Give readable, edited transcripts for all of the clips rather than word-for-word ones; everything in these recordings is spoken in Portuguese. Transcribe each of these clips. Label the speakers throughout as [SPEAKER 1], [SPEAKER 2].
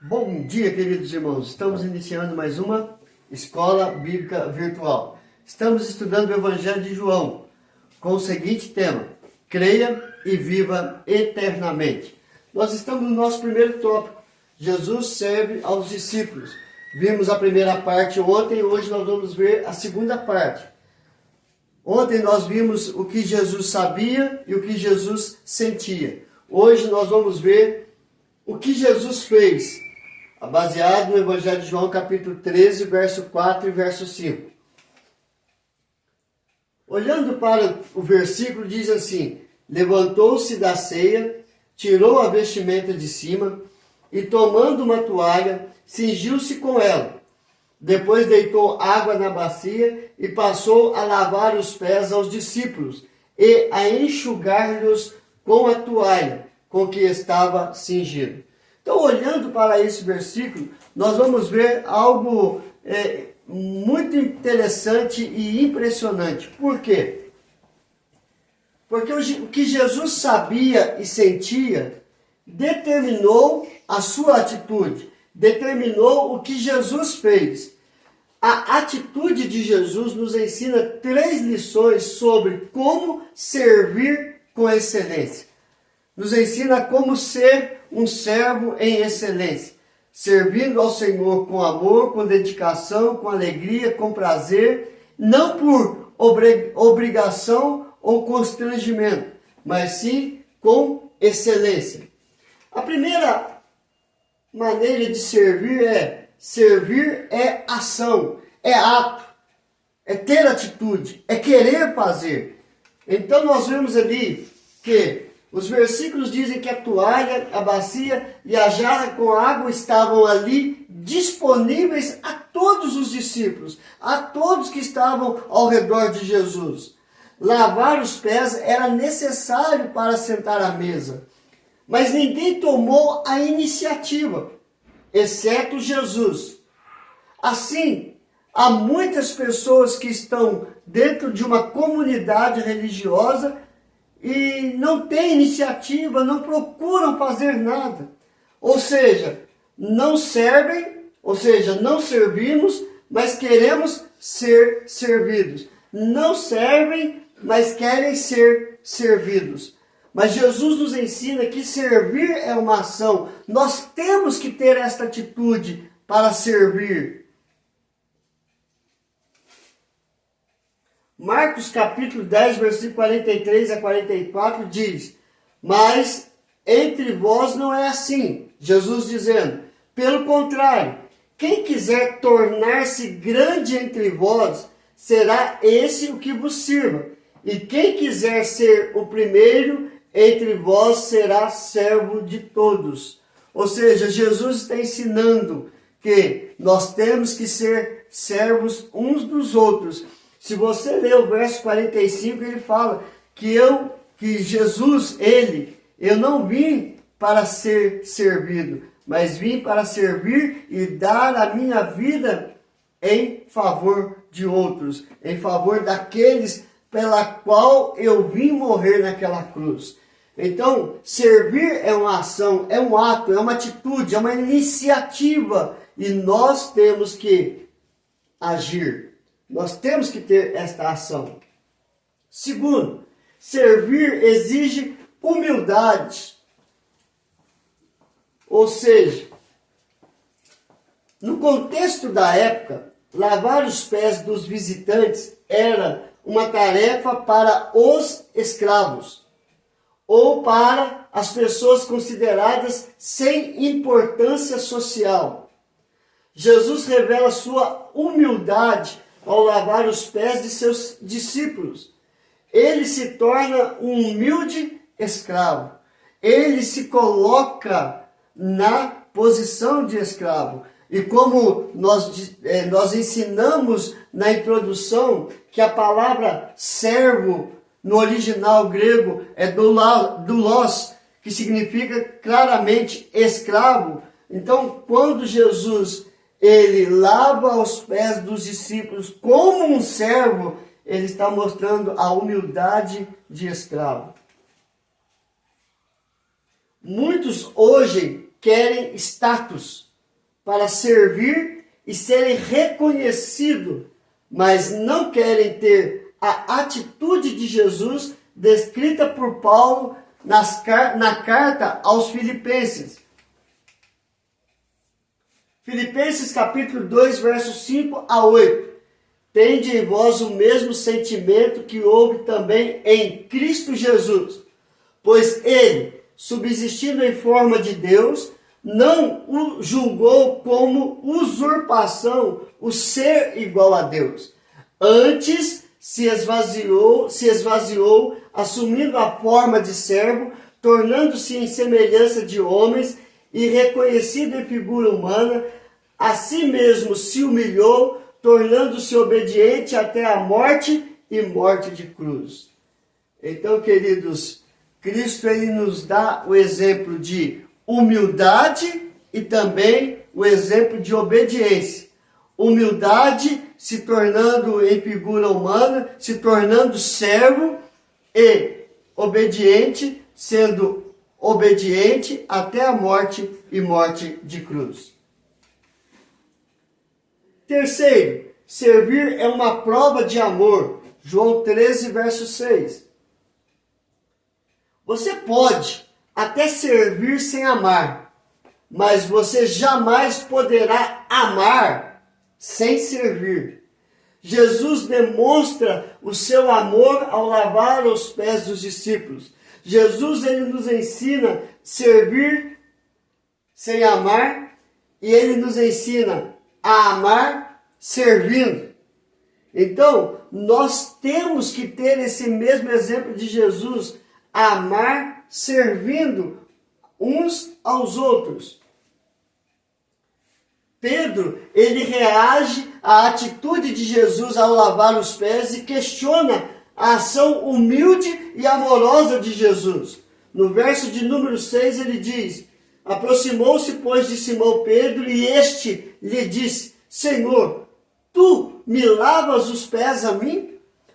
[SPEAKER 1] Bom dia, queridos irmãos. Estamos iniciando mais uma Escola Bíblica Virtual. Estamos estudando o Evangelho de João com o seguinte tema: creia e viva eternamente. Nós estamos no nosso primeiro tópico. Jesus serve aos discípulos. Vimos a primeira parte ontem, hoje nós vamos ver a segunda parte. Ontem nós vimos o que Jesus sabia e o que Jesus sentia. Hoje nós vamos ver o que Jesus fez, baseado no Evangelho de João, capítulo 13, verso 4 e verso 5. Olhando para o versículo, diz assim: levantou-se da ceia, tirou a vestimenta de cima e, tomando uma toalha, cingiu-se com ela. Depois deitou água na bacia e passou a lavar os pés aos discípulos e a enxugar-lhes com a toalha com que estava cingido. Então, olhando para esse versículo, nós vamos ver algo muito interessante e impressionante. Por quê? Porque o que Jesus sabia e sentia determinou a sua atitude, determinou o que Jesus fez. A atitude de Jesus nos ensina 3 lições sobre como servir com excelência. Nos ensina como ser um servo em excelência, servindo ao Senhor com amor, com dedicação, com alegria, com prazer, não por obrigação ou constrangimento, mas sim com excelência. A primeira maneira de servir é ação, é ato, é ter atitude, é querer fazer. Então nós vemos ali que os versículos dizem que a toalha, a bacia e a jarra com água estavam ali disponíveis a todos os discípulos, a todos que estavam ao redor de Jesus. Lavar os pés era necessário para sentar à mesa, mas ninguém tomou a iniciativa, exceto Jesus. Assim, há muitas pessoas que estão dentro de uma comunidade religiosa e não têm iniciativa, não procuram fazer nada. Ou seja, não servem, ou seja, não servimos, mas queremos ser servidos. Não servem, mas querem ser servidos. Mas Jesus nos ensina que servir é uma ação. Nós temos que ter esta atitude para servir. Marcos capítulo 10, versículo 43 a 44 diz: mas entre vós não é assim. Jesus dizendo: pelo contrário, quem quiser tornar-se grande entre vós, será esse o que vos sirva. E quem quiser ser o primeiro entre vós, será servo de todos. Ou seja, Jesus está ensinando que nós temos que ser servos uns dos outros. Se você ler o verso 45, ele fala que Jesus, eu não vim para ser servido, mas vim para servir e dar a minha vida em favor de outros, em favor daqueles pela qual eu vim morrer naquela cruz. Então, servir é uma ação, é um ato, é uma atitude, é uma iniciativa, e nós temos que agir. Nós temos que ter esta ação. Segundo, servir exige humildade. Ou seja, no contexto da época, lavar os pés dos visitantes era uma tarefa para os escravos ou para as pessoas consideradas sem importância social. Jesus revela sua humildade ao lavar os pés de seus discípulos. Ele se torna um humilde escravo. Ele se coloca na posição de escravo. E como nós ensinamos na introdução, que a palavra servo no original grego é doulos, que significa claramente escravo. Então, quando Jesus ele lava os pés dos discípulos como um servo, ele está mostrando a humildade de escravo. Muitos hoje querem status, para servir e serem reconhecidos, mas não querem ter a atitude de Jesus descrita por Paulo na carta aos Filipenses. Filipenses capítulo 2, versos 5 a 8. Tende em vós o mesmo sentimento que houve também em Cristo Jesus, pois ele, subsistindo em forma de Deus, não o julgou como usurpação o ser igual a Deus. Antes se esvaziou, assumindo a forma de servo, tornando-se em semelhança de homens e reconhecido em figura humana, a si mesmo se humilhou, tornando-se obediente até a morte e morte de cruz. Então, queridos, Cristo ele nos dá o exemplo de humildade e também o exemplo de obediência. Humildade se tornando em figura humana, se tornando servo, e obediente, sendo obediente até a morte e morte de cruz. Terceiro, servir é uma prova de amor. João 13, verso 6. Você pode até servir sem amar, mas você jamais poderá amar sem servir. Jesus demonstra o seu amor ao lavar os pés dos discípulos. Jesus ele nos ensina a servir sem amar e ele nos ensina a amar servindo. Então, nós temos que ter esse mesmo exemplo de Jesus, amar servindo uns aos outros. Pedro, ele reage à atitude de Jesus ao lavar os pés e questiona a ação humilde e amorosa de Jesus. No verso de número 6 ele diz: aproximou-se, pois, de Simão Pedro e este lhe disse: Senhor, tu me lavas os pés a mim?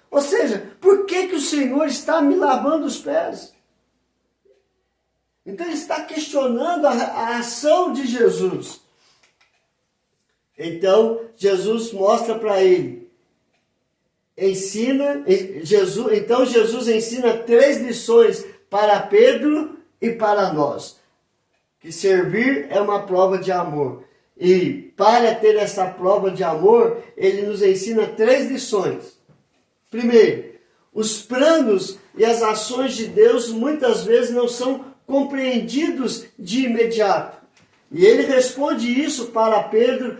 [SPEAKER 1] Ou seja, por que o Senhor está me lavando os pés? Então ele está questionando a ação de Jesus. Então Jesus mostra para ele, Jesus ensina 3 lições para Pedro e para nós. Que servir é uma prova de amor. E para ter essa prova de amor, ele nos ensina 3 lições. Primeiro, os planos e as ações de Deus muitas vezes não são compreendidos de imediato. E ele responde isso para Pedro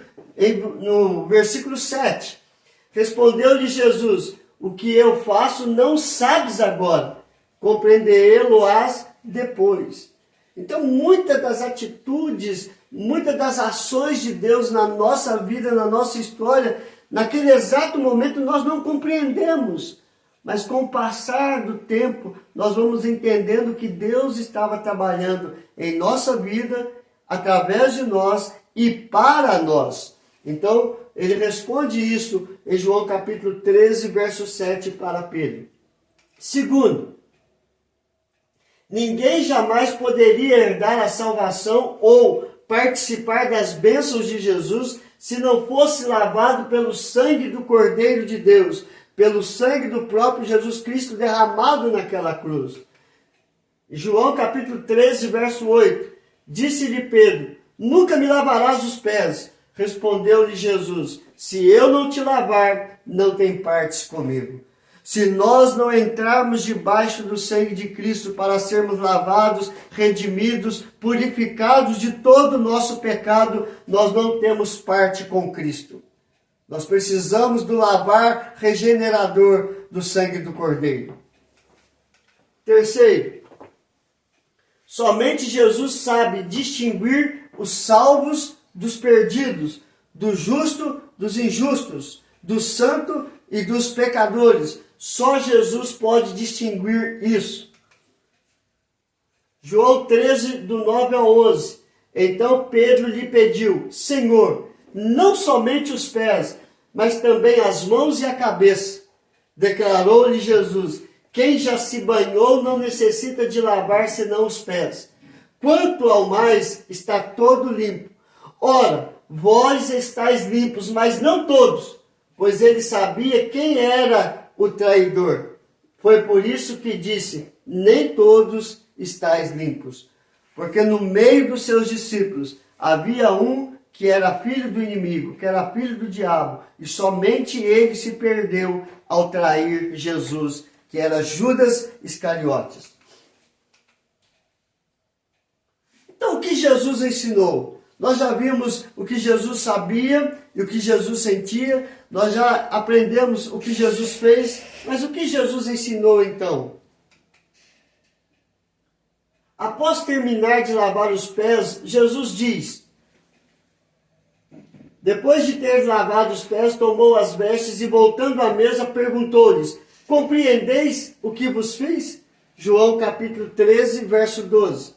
[SPEAKER 1] no versículo 7. Respondeu-lhe Jesus: o que eu faço não sabes agora, compreendê-lo-ás depois. Então, muitas das atitudes, muitas das ações de Deus na nossa vida, na nossa história, naquele exato momento nós não compreendemos. Mas com o passar do tempo, nós vamos entendendo que Deus estava trabalhando em nossa vida, através de nós e para nós. Então, ele responde isso em João capítulo 13, verso 7 para Pedro. Segundo, ninguém jamais poderia herdar a salvação ou participar das bênçãos de Jesus se não fosse lavado pelo sangue do Cordeiro de Deus, pelo sangue do próprio Jesus Cristo derramado naquela cruz. João capítulo 13, verso 8. Disse-lhe Pedro: nunca me lavarás os pés. Respondeu-lhe Jesus: se eu não te lavar, não tem partes comigo. Se nós não entrarmos debaixo do sangue de Cristo para sermos lavados, redimidos, purificados de todo o nosso pecado, nós não temos parte com Cristo. Nós precisamos do lavar regenerador do sangue do Cordeiro. Terceiro, somente Jesus sabe distinguir os salvos dos perdidos, do justo dos injustos, do santo e dos pecadores. Só Jesus pode distinguir isso. João 13, do 9 ao 11. Então Pedro lhe pediu: Senhor, não somente os pés, mas também as mãos e a cabeça. Declarou-lhe Jesus: quem já se banhou não necessita de lavar senão os pés. Quanto ao mais, está todo limpo. Ora, vós estáis limpos, mas não todos, pois ele sabia quem era o traidor. Foi por isso que disse, nem todos estáis limpos. Porque no meio dos seus discípulos havia um que era filho do inimigo, que era filho do diabo, e somente ele se perdeu ao trair Jesus, que era Judas Iscariotes. Então, o que Jesus ensinou? Nós já vimos o que Jesus sabia e o que Jesus sentia, nós já aprendemos o que Jesus fez, mas o que Jesus ensinou então? Após terminar de lavar os pés, Jesus diz, depois de ter lavado os pés, tomou as vestes e voltando à mesa perguntou-lhes, compreendeis o que vos fiz? João capítulo 13, verso 12.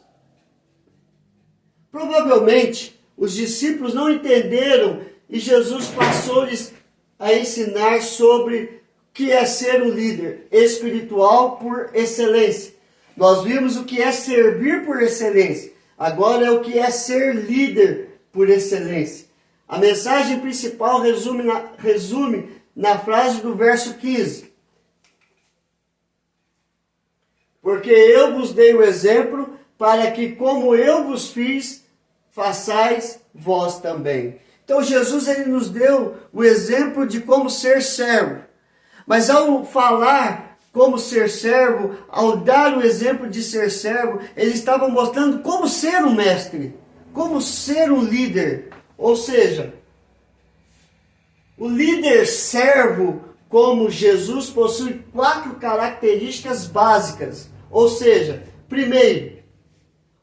[SPEAKER 1] Provavelmente, os discípulos não entenderam e Jesus passou-lhes a ensinar sobre o que é ser um líder espiritual por excelência. Nós vimos o que é servir por excelência. Agora é o que é ser líder por excelência. A mensagem principal resume na frase do verso 15. Porque eu vos dei o exemplo para que, como eu vos fiz, façais vós também. Então Jesus ele nos deu o exemplo de como ser servo. Mas ao falar como ser servo, ao dar o exemplo de ser servo, ele estava mostrando como ser um mestre, como ser um líder. Ou seja, o líder servo como Jesus possui 4 características básicas. Ou seja, primeiro,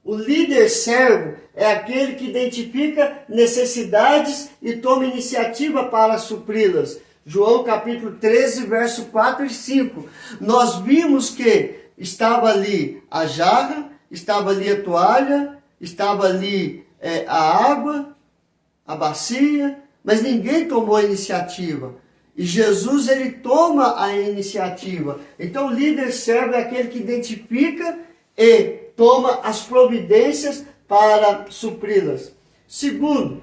[SPEAKER 1] o líder servo é aquele que identifica necessidades e toma iniciativa para supri-las. João capítulo 13, verso 4 e 5. Nós vimos que estava ali a jarra, estava ali a toalha, estava ali a água, a bacia, mas ninguém tomou a iniciativa. E Jesus, ele toma a iniciativa. Então, o líder servo é aquele que identifica e toma as providências para supri-las. Segundo,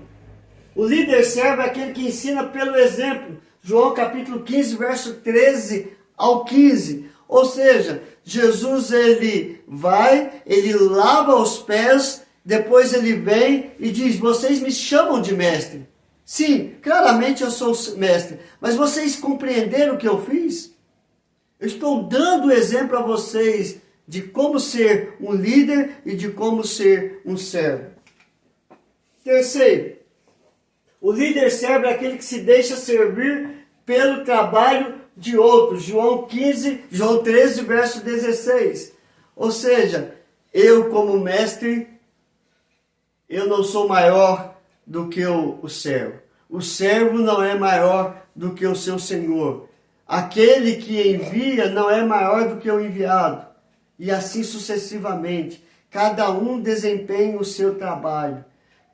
[SPEAKER 1] o líder servo é aquele que ensina pelo exemplo. João capítulo 15, verso 13 ao 15. Ou seja, Jesus, ele vai, ele lava os pés, depois ele vem e diz, vocês me chamam de mestre. Sim, claramente eu sou mestre, mas vocês compreenderam o que eu fiz? Eu estou dando o exemplo a vocês de como ser um líder e de como ser um servo. Terceiro, o líder servo é aquele que se deixa servir pelo trabalho de outros. João 13, verso 16. Ou seja, eu como mestre, eu não sou maior do que o servo. O servo não é maior do que o seu senhor. Aquele que envia não é maior do que o enviado. E assim sucessivamente. Cada um desempenha o seu trabalho.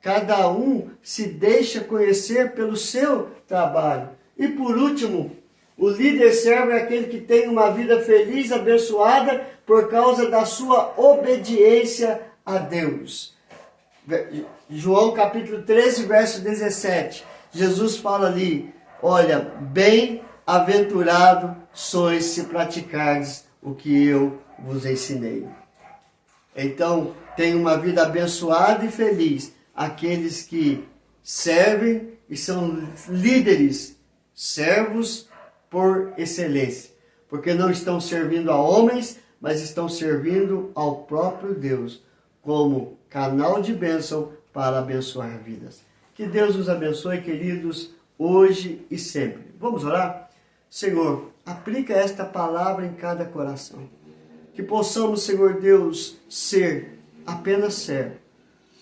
[SPEAKER 1] Cada um se deixa conhecer pelo seu trabalho. E por último, o líder servo é aquele que tem uma vida feliz, abençoada, por causa da sua obediência a Deus. João capítulo 13, verso 17. Jesus fala ali, olha, bem-aventurado sois se praticardes o que eu vos ensinei. Então, tem uma vida abençoada e feliz aqueles que servem e são líderes, servos por excelência. Porque não estão servindo a homens, mas estão servindo ao próprio Deus, como canal de bênção para abençoar vidas. Que Deus nos abençoe, queridos, hoje e sempre. Vamos orar? Senhor, aplica esta palavra em cada coração. Que possamos, Senhor Deus, ser apenas servo,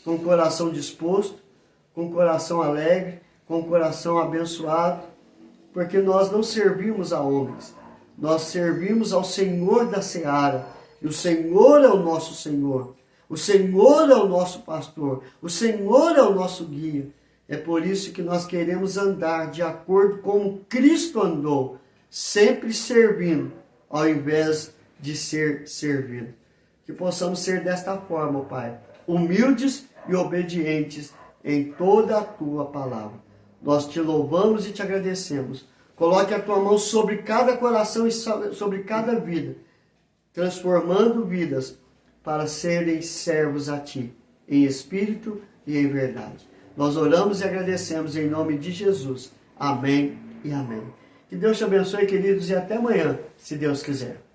[SPEAKER 1] com o coração disposto, com o coração alegre, com o coração abençoado, porque nós não servimos a homens, nós servimos ao Senhor da seara, e o Senhor é o nosso Senhor, o Senhor é o nosso pastor, o Senhor é o nosso guia. É por isso que nós queremos andar de acordo com Cristo andou, sempre servindo, ao invés de ser servido. Que possamos ser desta forma, Pai, humildes e obedientes, em toda a tua palavra. Nós te louvamos e te agradecemos. Coloque a tua mão sobre cada coração e sobre cada vida, transformando vidas para serem servos a ti, em espírito e em verdade. Nós oramos e agradecemos em nome de Jesus. Amém e amém. Que Deus te abençoe, queridos, e até amanhã, se Deus quiser.